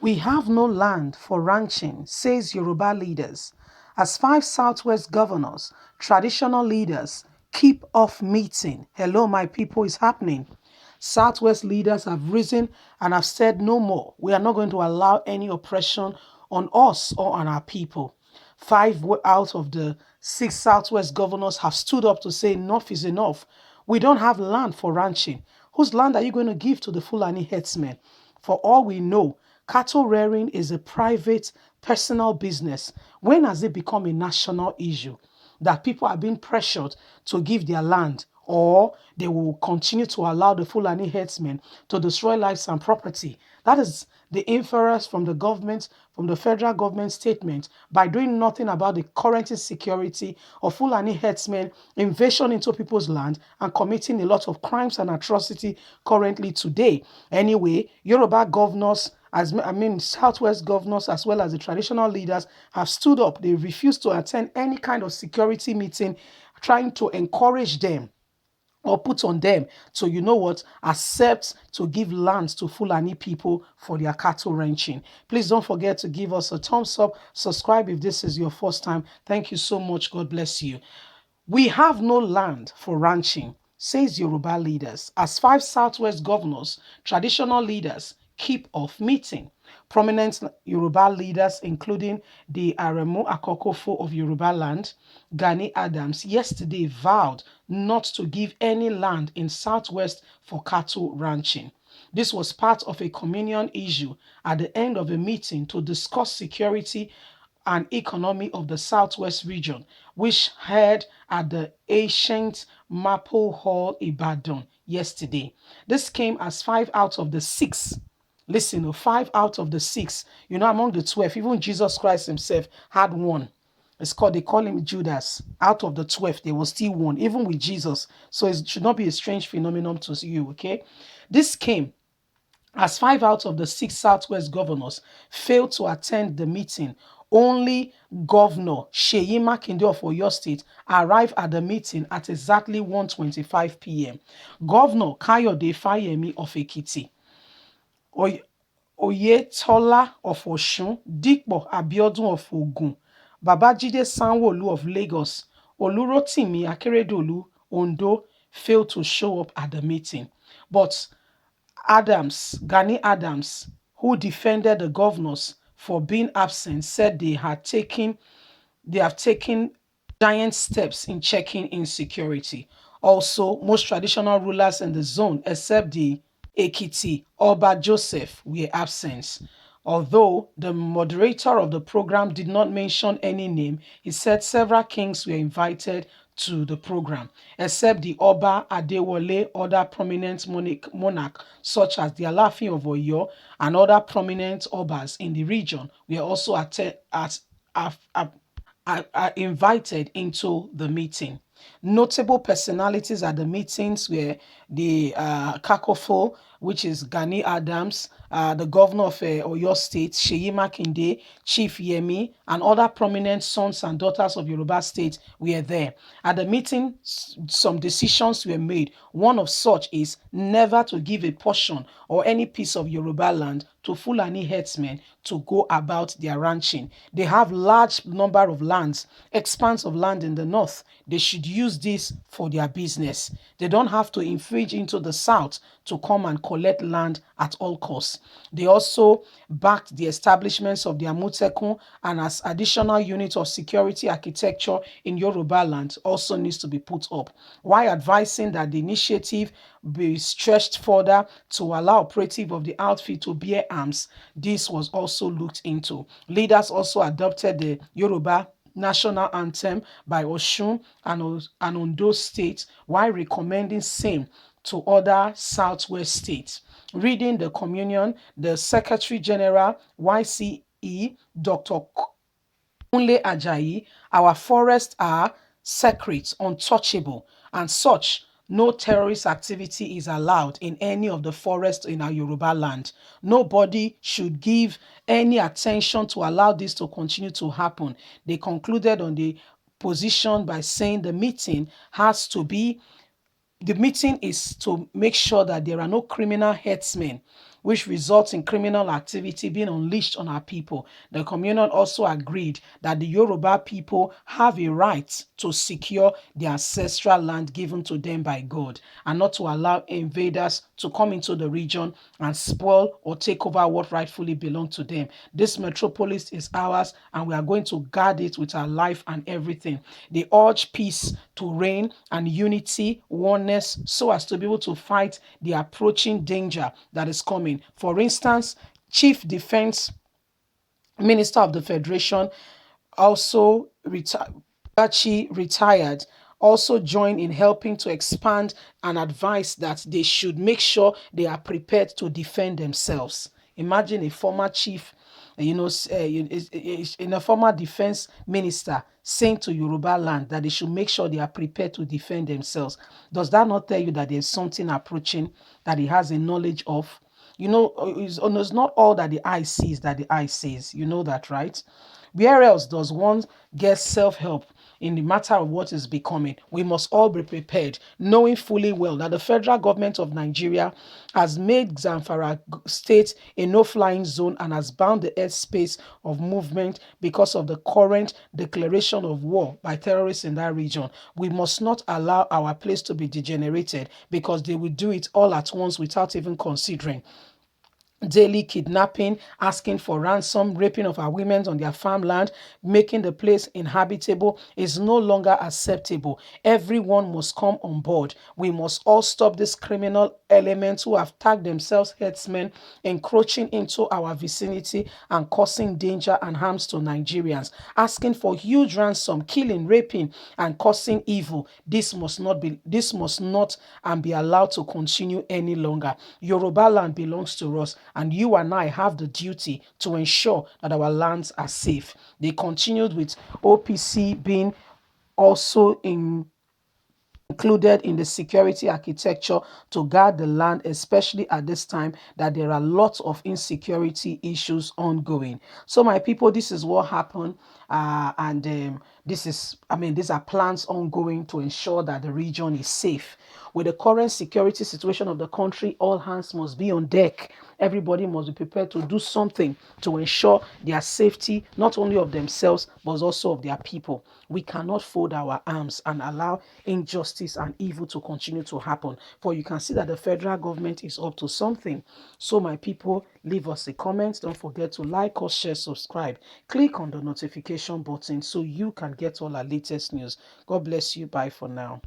We have no land for ranching, says Yoruba leaders, as 5 Southwest governors, traditional leaders, keep off meeting. Hello, my people, is happening. Southwest leaders have risen and have said no more. We are not going to allow any oppression on us or on our people. 5 out of the 6 Southwest governors have stood up to say enough is enough. We don't have land for ranching. Whose land are you going to give to the Fulani herdsmen? For all we know, cattle rearing is a private, personal business. When has it become a national issue that people are being pressured to give their land, or they will continue to allow the Fulani herdsmen to destroy lives and property? That is the inference from the government, from the federal government statement, by doing nothing about the current insecurity of Fulani herdsmen, invasion into people's land, and committing a lot of crimes and atrocity currently today. Anyway, Yoruba governors, Southwest governors, as well as the traditional leaders, have stood up. They refuse to attend any kind of security meeting, trying to encourage them or put on them to, accept to give lands to Fulani people for their cattle ranching. Please don't forget to give us a thumbs up, subscribe if this is your first time. Thank you so much. God bless you. We have no land for ranching, says Yoruba leaders, as 5 Southwest governors, traditional leaders, keep off meeting. Prominent Yoruba leaders, including the Aremu Akokofo of Yoruba land, Gani Adams, yesterday vowed not to give any land in Southwest for cattle ranching. This was part of a communion issue at the end of a meeting to discuss security and economy of the Southwest region, which held at the ancient Maple Hall, Ibadan, yesterday. This came as 5 out of the 6. Listen, 5 out of the 6. Among the 12, even Jesus Christ himself had one. They call him Judas. Out of the 12, there was still one, even with Jesus. So it should not be a strange phenomenon to you, okay? This came as 5 out of the 6 Southwest governors failed to attend the meeting. Only Governor Seyi Makinde of Oyo State arrived at the meeting at exactly 1:25 p.m. Governor Kayode Fayemi of Ekiti, Oyetola of Osun, Dipo Abiodun of Ogun, Babajide Sanwo-Olu of Lagos, Olurotimi Akeredolu, Ondo, failed to show up at the meeting. But Gani Adams, who defended the governors for being absent, said they have taken giant steps in checking insecurity. Also, most traditional rulers in the zone, except the Ekiti Oba Joseph, were absent. Although the moderator of the program did not mention any name, he said several kings were invited to the program, except the Oba Adewale. Other prominent monarch, such as the Alafin of Oyo and other prominent Obas in the region, were also are invited into the meeting. Notable personalities at the meetings were the Kakofo, which is Gani Adams, the governor of Oyo State, Seyi Makinde, Chief Yemi, and other prominent sons and daughters of Yoruba State were there. At the meeting, some decisions were made. One of such is never to give a portion or any piece of Yoruba land to Fulani herdsmen to go about their ranching. They have large number of lands, expanse of land in the north. They should use this for their business. They don't have to infringe into the south to come and collect land at all costs. They also backed the establishments of the Amotekun, and as additional unit of security architecture in Yoruba land also needs to be put up, while advising that the initiative be stretched further to allow operative of the outfit to bear arms. This was also looked into. Leaders also adopted the Yoruba national anthem by Osun and Ondo states, while recommending same to other Southwest states. Reading the communion, the Secretary General, YCE, Dr. Kunle Ajayi, our forests are sacred, untouchable, and such. No terrorist activity is allowed in any of the forests in our Yoruba land. Nobody should give any attention to allow this to continue to happen. They concluded on the position by saying the meeting is to make sure that there are no criminal herdsmen which results in criminal activity being unleashed on our people. The communion also agreed that the Yoruba people have a right to secure the ancestral land given to them by God and not to allow invaders to come into the region and spoil or take over what rightfully belongs to them. This metropolis is ours and we are going to guard it with our life and everything. They urge peace to reign and unity, oneness, so as to be able to fight the approaching danger that is coming. For instance, Chief Defense Minister of the Federation also retired, also joined in helping to expand and advise that they should make sure they are prepared to defend themselves. Imagine a former chief, in a former defense minister saying to Yoruba land that they should make sure they are prepared to defend themselves. Does that not tell you that there's something approaching that he has a knowledge of? It's not all that the eye sees that the eye says. You know that, right? Where else does one get self-help in the matter of what is becoming? We must all be prepared, knowing fully well that the federal government of Nigeria has made Zamfara state a no-flying zone and has bound the airspace of movement because of the current declaration of war by terrorists in that region. We must not allow our place to be degenerated because they will do it all at once without even considering. Daily kidnapping, asking for ransom, raping of our women on their farmland, making the place inhabitable is no longer acceptable. Everyone must come on board. We must all stop these criminal elements who have tagged themselves headsmen, encroaching into our vicinity and causing danger and harms to Nigerians, asking for huge ransom, killing, raping, and causing evil. This must not and be allowed to continue any longer. Yoruba land belongs to us, and you and I have the duty to ensure that our lands are safe. They continued with OPC being also included in the security architecture to guard the land, especially at this time that there are lots of insecurity issues ongoing. So my people, this is what happened, and these are plans ongoing to ensure that the region is safe. With the current security situation of the country, all hands must be on deck. Everybody must be prepared to do something to ensure their safety, not only of themselves, but also of their people. We cannot fold our arms and allow injustice and evil to continue to happen. For you can see that the federal government is up to something. So my people, leave us a comment. Don't forget to like us, share, subscribe. Click on the notification button so you can get all our latest news. God bless you. Bye for now.